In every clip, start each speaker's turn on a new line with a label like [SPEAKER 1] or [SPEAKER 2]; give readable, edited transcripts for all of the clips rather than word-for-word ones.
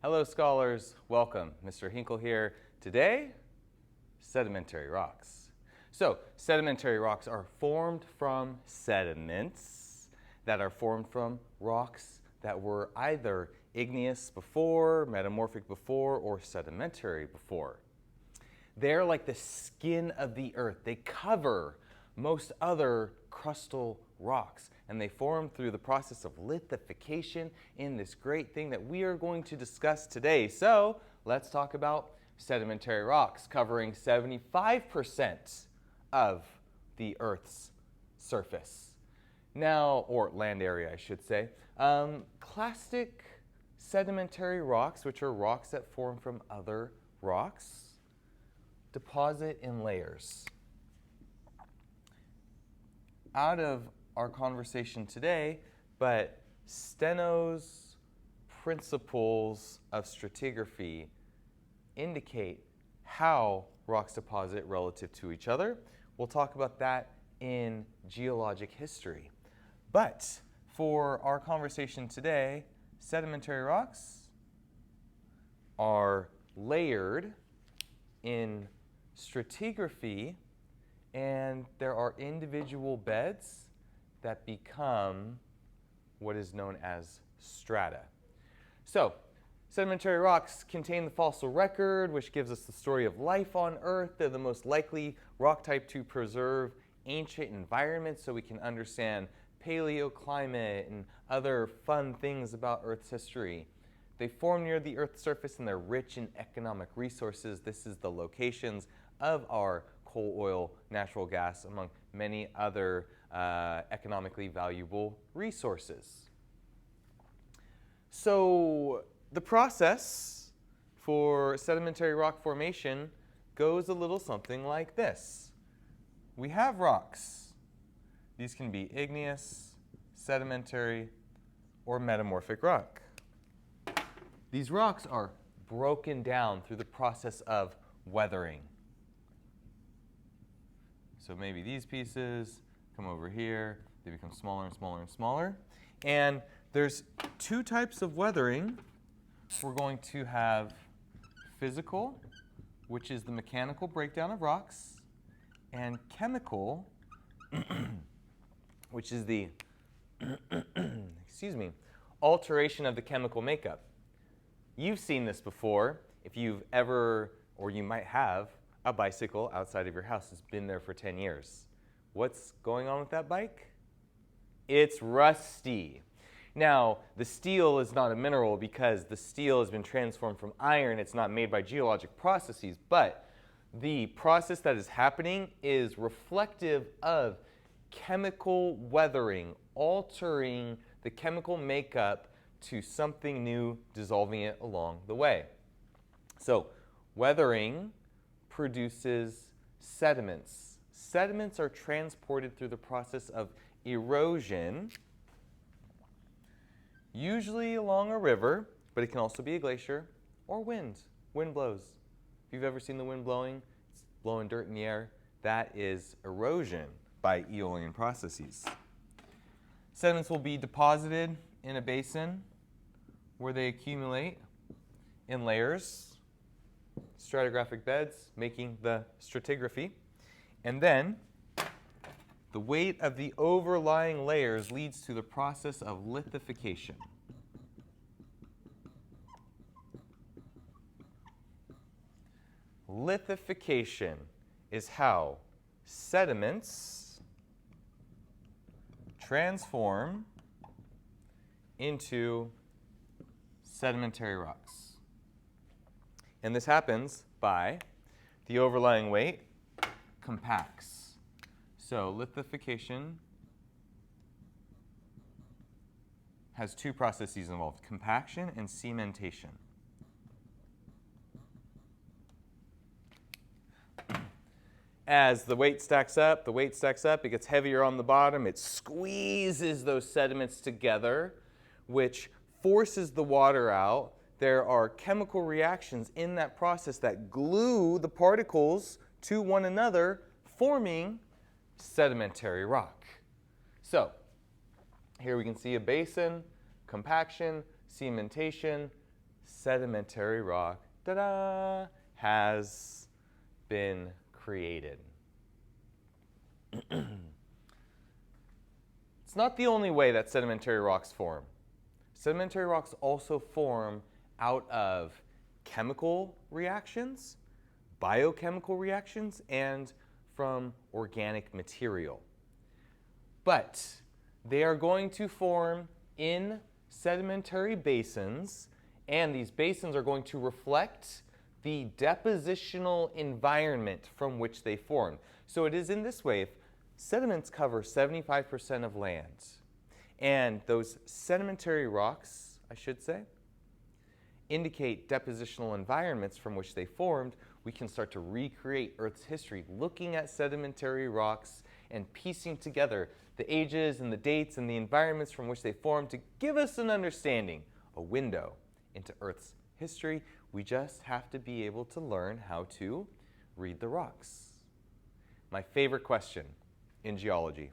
[SPEAKER 1] Hello scholars, welcome. Mr. Hinkle here. Today, sedimentary rocks. So, sedimentary rocks are formed from sediments that are formed from rocks that were either igneous before, metamorphic before, or sedimentary before. They're like the skin of the earth. They cover most other crustal rocks, and they form through the process of lithification in this great thing that we are going to discuss today. So let's talk about sedimentary rocks, covering 75% of the Earth's surface. Now, or land area, I should say. Clastic sedimentary rocks, which are rocks that form from other rocks, deposit in layers. Out of our conversation today, but Steno's principles of stratigraphy indicate how rocks deposit relative to each other. We'll talk about that in geologic history. But for our conversation today, sedimentary rocks are layered in stratigraphy, and there are individual beds that become what is known as strata. So, sedimentary rocks contain the fossil record, which gives us the story of life on Earth. They're the most likely rock type to preserve ancient environments so we can understand paleoclimate and other fun things about Earth's history. They form near the Earth's surface and they're rich in economic resources. This is the locations of our coal, oil, natural gas, among many other economically valuable resources. So the process for sedimentary rock formation goes a little something like this. We have rocks. These can be igneous, sedimentary, or metamorphic rock. These rocks are broken down through the process of weathering. So maybe these pieces come over here, they become smaller and smaller and smaller. And there's two types of weathering. We're going to have physical, which is the mechanical breakdown of rocks, and chemical, which is the alteration of the chemical makeup. You've seen this before if you've ever, or you might have, a bicycle outside of your house has been there for 10 years. What's going on with that bike? It's rusty. Now, the steel is not a mineral because the steel has been transformed from iron. It's not made by geologic processes, but the process that is happening is reflective of chemical weathering, altering the chemical makeup to something new, dissolving it along the way. So, weathering produces sediments. Sediments are transported through the process of erosion, usually along a river, but it can also be a glacier or wind. Wind blows. If you've ever seen the wind blowing, it's blowing dirt in the air. That is erosion by aeolian processes. Sediments will be deposited in a basin where they accumulate in layers, stratigraphic beds, making the stratigraphy. And then the weight of the overlying layers leads to the process of lithification. Lithification is how sediments transform into sedimentary rocks. And this happens by the overlying weight compacts. So lithification has two processes involved, compaction and cementation. As the weight stacks up, it gets heavier on the bottom, it squeezes those sediments together, which forces the water out. There are chemical reactions in that process that glue the particles to one another, forming sedimentary rock. So, here we can see a basin, compaction, cementation, sedimentary rock, ta-da, has been created. It's not the only way that sedimentary rocks form. Sedimentary rocks also form out of chemical reactions, biochemical reactions, and from organic material. But they are going to form in sedimentary basins, and these basins are going to reflect the depositional environment from which they formed. So it is in this way, if sediments cover 75% of land, and those sedimentary rocks, I should say, indicate depositional environments from which they formed, we can start to recreate Earth's history looking at sedimentary rocks and piecing together the ages and the dates and the environments from which they formed to give us an understanding, a window into Earth's history. We just have to be able to learn how to read the rocks. My favorite question in geology,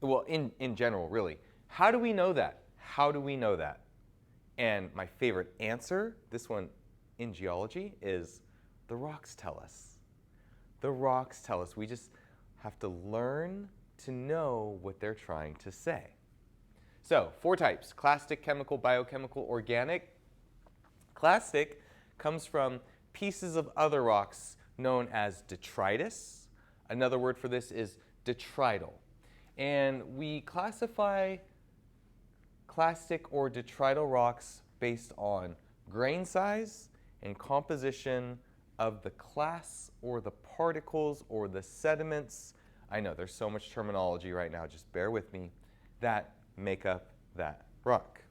[SPEAKER 1] well, in general, really, how do we know that? How do we know that? And my favorite answer, this one in geology, is the rocks tell us. The rocks tell us. We just have to learn to know what they're trying to say. So, 4 types: clastic, chemical, biochemical, organic. Clastic comes from pieces of other rocks known as detritus. Another word for this is detrital. And we classify clastic or detrital rocks based on grain size and composition of the class or the particles or the sediments. I know there's so much terminology right now, just bear with me, that make up that rock.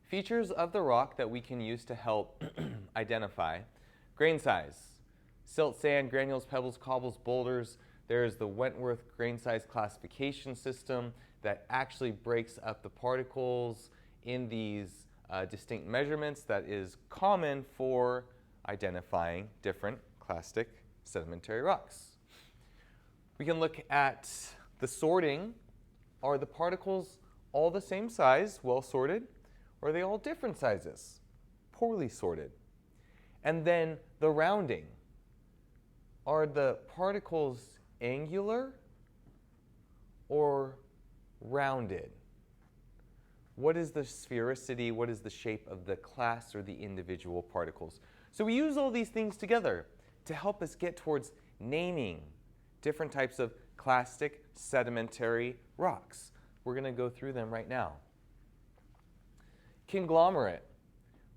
[SPEAKER 1] Features of the rock that we can use to help identify: grain size, silt, sand, granules, pebbles, cobbles, boulders. There's the Wentworth grain size classification system that actually breaks up the particles in these distinct measurements that is common for identifying different clastic sedimentary rocks. We can look at the sorting. Are the particles all the same size, well sorted, or are they all different sizes, poorly sorted? And then the rounding. Are the particles angular or rounded? What is the sphericity? What is the shape of the class or the individual particles? So we use all these things together to help us get towards naming different types of clastic sedimentary rocks. We're going to go through them right now. Conglomerate,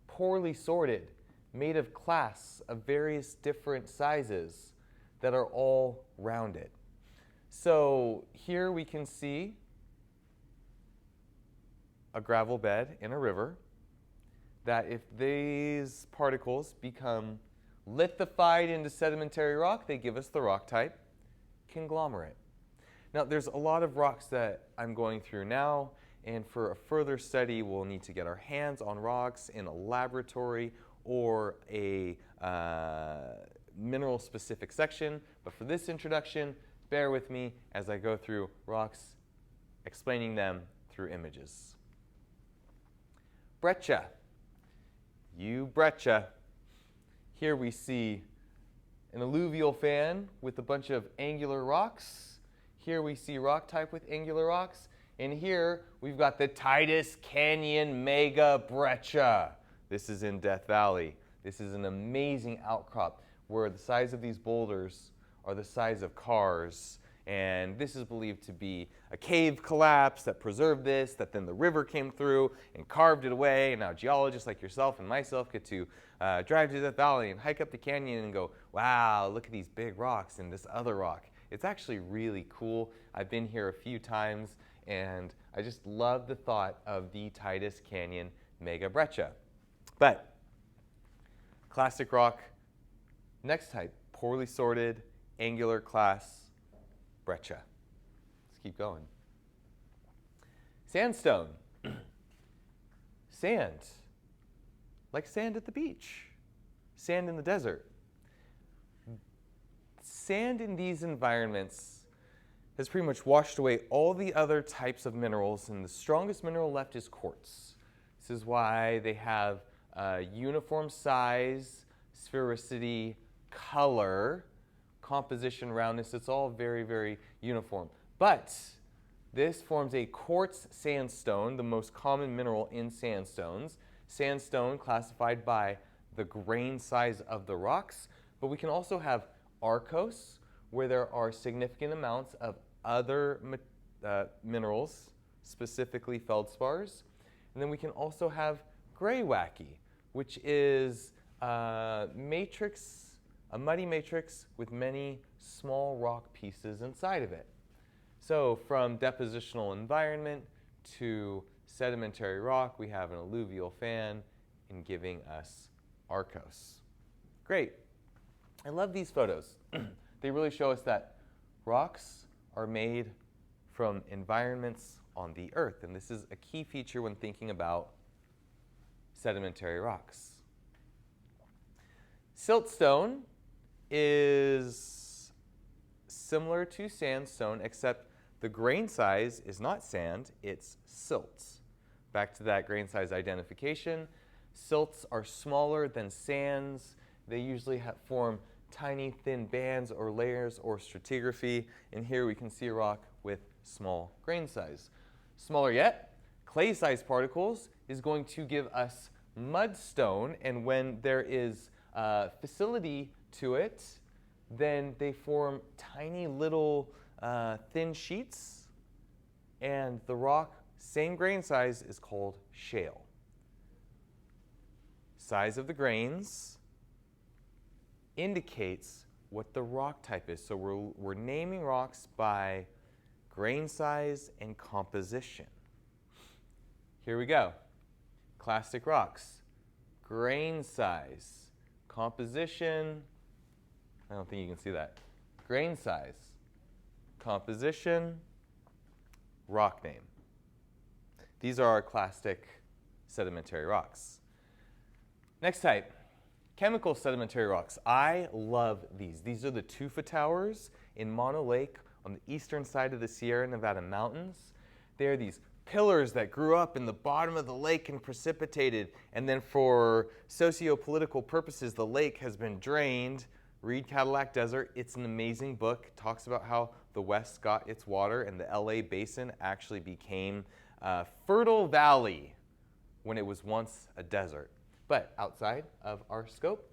[SPEAKER 1] poorly sorted, made of clasts of various different sizes that are all rounded. So here we can see a gravel bed in a river, that if these particles become lithified into sedimentary rock, they give us the rock type conglomerate. Now, there's a lot of rocks that I'm going through now, and for a further study, we'll need to get our hands on rocks in a laboratory or a mineral-specific section. But for this introduction, bear with me as I go through rocks, explaining them through images. Breccia. You breccia. Here we see an alluvial fan with a bunch of angular rocks. Here we see rock type with angular rocks. And here we've got the Titus Canyon Mega Breccia. This is in Death Valley. This is an amazing outcrop where the size of these boulders are the size of cars. And this is believed to be a cave collapse that preserved this, that then the river came through and carved it away. And now geologists like yourself and myself get to drive to Death Valley and hike up the canyon and go, wow, look at these big rocks and this other rock. It's actually really cool. I've been here a few times, and I just love the thought of the Titus Canyon Mega Breccia. But classic rock, next type, poorly sorted, angular class, breccia. Let's keep going. Sandstone. Sand. Like sand at the beach. Sand in the desert. Sand in these environments has pretty much washed away all the other types of minerals, and the strongest mineral left is quartz. This is why they have uniform size, sphericity, color, composition, roundness. It's all very, very uniform. But this forms a quartz sandstone, the most common mineral in sandstones. Sandstone classified by the grain size of the rocks, but we can also have arkose, where there are significant amounts of other minerals, specifically feldspars. And then we can also have greywacke, which is a muddy matrix with many small rock pieces inside of it. So from depositional environment to sedimentary rock, we have an alluvial fan in giving us arkose. Great. I love these photos. They really show us that rocks are made from environments on the earth, and this is a key feature when thinking about sedimentary rocks. Siltstone is similar to sandstone, except the grain size is not sand, it's silt. Back to that grain size identification. Silts are smaller than sands. They usually form tiny thin bands or layers or stratigraphy. And here we can see a rock with small grain size. Smaller yet, clay-sized particles is going to give us mudstone, and when there is facility to it, then they form tiny little thin sheets, and the rock, same grain size, is called shale. Size of the grains indicates what the rock type is. So we're naming rocks by grain size and composition. Here we go. Clastic rocks. Grain size. Composition. I don't think you can see that. Grain size. Composition. Rock name. These are our clastic sedimentary rocks. Next type. Chemical sedimentary rocks. I love these. These are the tufa towers in Mono Lake on the eastern side of the Sierra Nevada mountains. They are these pillars that grew up in the bottom of the lake and precipitated, and then for socio-political purposes, the lake has been drained. Read Cadillac Desert. It's an amazing book. It talks about how the West got its water, and the LA basin actually became a fertile valley when it was once a desert. But outside of our scope,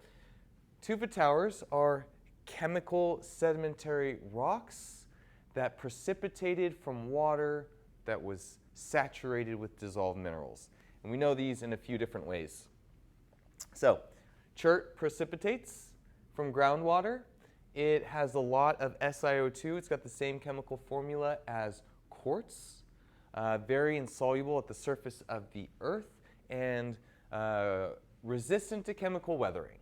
[SPEAKER 1] tufa towers are chemical sedimentary rocks that precipitated from water that was saturated with dissolved minerals. And we know these in a few different ways. So, chert precipitates from groundwater. It has a lot of SiO2. It's got the same chemical formula as quartz, very insoluble at the surface of the earth, and resistant to chemical weathering.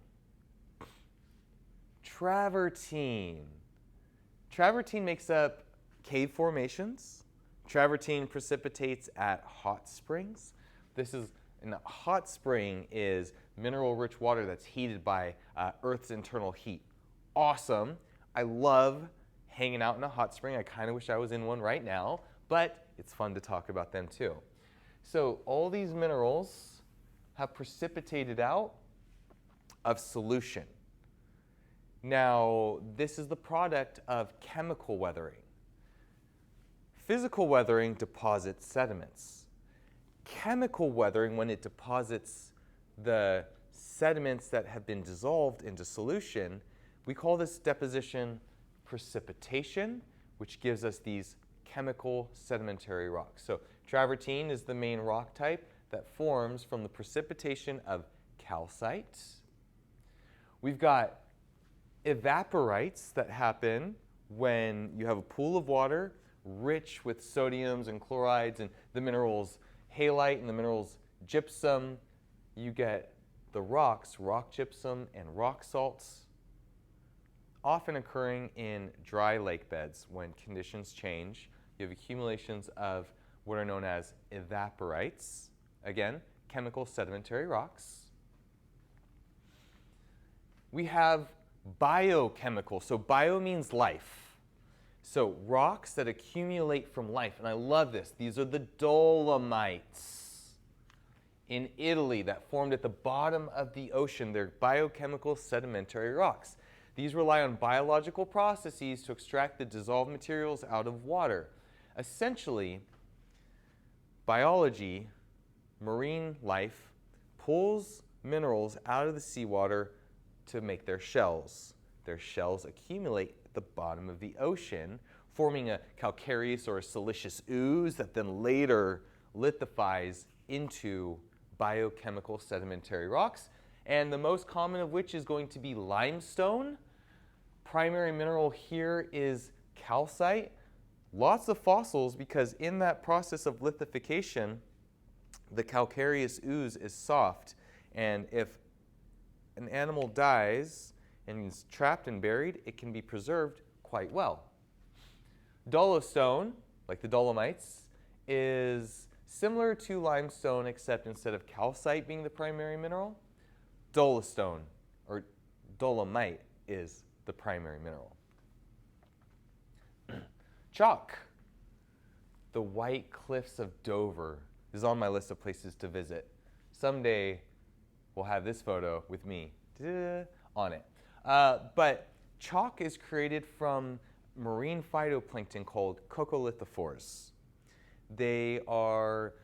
[SPEAKER 1] Travertine. Travertine makes up cave formations. Travertine precipitates at hot springs. And a hot spring is mineral-rich water that's heated by Earth's internal heat. Awesome. I love hanging out in a hot spring. I kind of wish I was in one right now, but it's fun to talk about them too. So all these minerals have precipitated out of solution. Now, this is the product of chemical weathering. Physical weathering deposits sediments. Chemical weathering, when it deposits the sediments that have been dissolved into solution, we call this deposition precipitation, which gives us these chemical sedimentary rocks. So travertine is the main rock type that forms from the precipitation of calcite. We've got evaporites that happen when you have a pool of water rich with sodiums and chlorides and the minerals halite and the minerals gypsum. You get the rocks, rock gypsum and rock salts, often occurring in dry lake beds when conditions change. You have accumulations of what are known as evaporites. Again, chemical sedimentary rocks. We have biochemical. So bio means life. So rocks that accumulate from life, and I love this. These are the Dolomites in Italy that formed at the bottom of the ocean. They're biochemical sedimentary rocks. These rely on biological processes to extract the dissolved materials out of water. Essentially, biology, marine life, pulls minerals out of the seawater to make their shells. Their shells accumulate at the bottom of the ocean, forming a calcareous or a siliceous ooze that then later lithifies into biochemical sedimentary rocks. And the most common of which is going to be limestone. Primary mineral here is calcite. Lots of fossils because in that process of lithification, the calcareous ooze is soft. And if an animal dies and is trapped and buried, it can be preserved quite well. Dolostone, like the Dolomites, is similar to limestone except instead of calcite being the primary mineral, dolostone or dolomite is the primary mineral. Chalk. The White Cliffs of Dover is on my list of places to visit. Someday we'll have this photo with me on it. But chalk is created from marine phytoplankton called coccolithophores. They are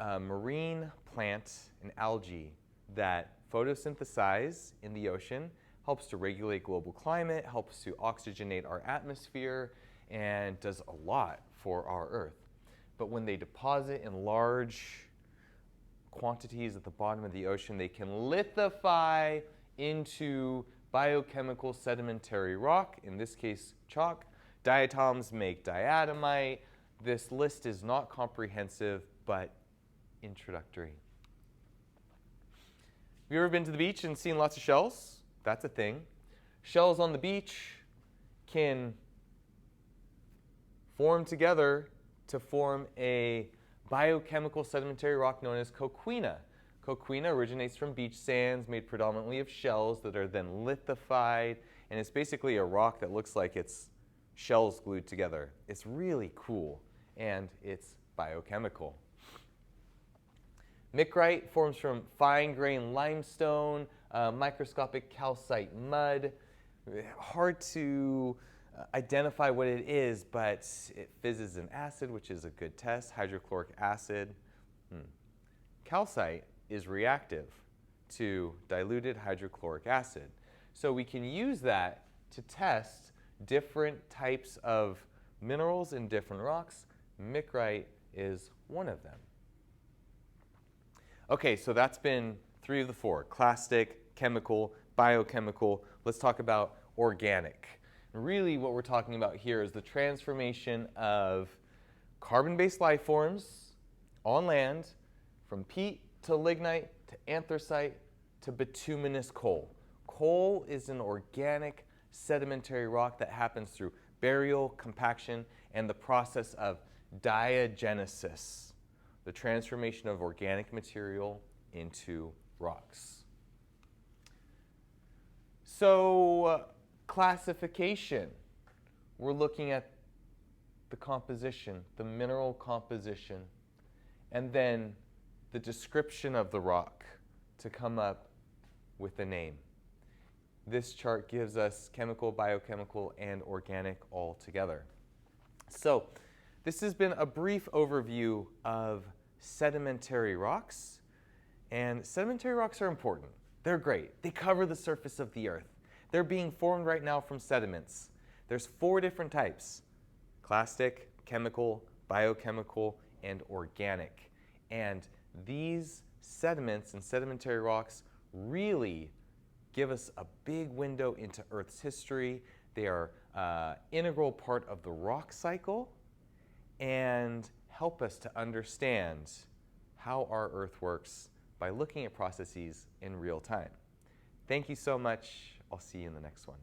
[SPEAKER 1] a marine plant and algae that photosynthesize in the ocean, helps to regulate global climate, helps to oxygenate our atmosphere, and does a lot for our Earth. But when they deposit in large quantities at the bottom of the ocean, they can lithify into biochemical sedimentary rock, in this case chalk. Diatoms make diatomite. This list is not comprehensive, but introductory. Have you ever been to the beach and seen lots of shells? That's a thing. Shells on the beach can form together to form a biochemical sedimentary rock known as coquina. Coquina originates from beach sands made predominantly of shells that are then lithified, and it's basically a rock that looks like it's shells glued together. It's really cool, and it's biochemical. Micrite forms from fine-grained limestone, microscopic calcite mud. Hard to identify what it is, but it fizzes in acid, which is a good test, hydrochloric acid. Calcite is reactive to diluted hydrochloric acid. So we can use that to test different types of minerals in different rocks. Micrite is one of them. Okay, so that's been 3 of the 4, clastic, chemical, biochemical. Let's talk about organic. Really what we're talking about here is the transformation of carbon-based life forms on land from peat to lignite to anthracite to bituminous coal. Coal is an organic sedimentary rock that happens through burial, compaction, and the process of diagenesis, the transformation of organic material into rocks. So, classification. We're looking at the composition, the mineral composition, and then the description of the rock to come up with a name. This chart gives us chemical, biochemical, and organic all together. So, this has been a brief overview of sedimentary rocks. And sedimentary rocks are important. They're great. They cover the surface of the earth. They're being formed right now from sediments. There's 4 different types: clastic, chemical, biochemical, and organic. And these sediments and sedimentary rocks really give us a big window into Earth's history. They are an integral part of the rock cycle and help us to understand how our Earth works by looking at processes in real time. Thank you so much. I'll see you in the next one.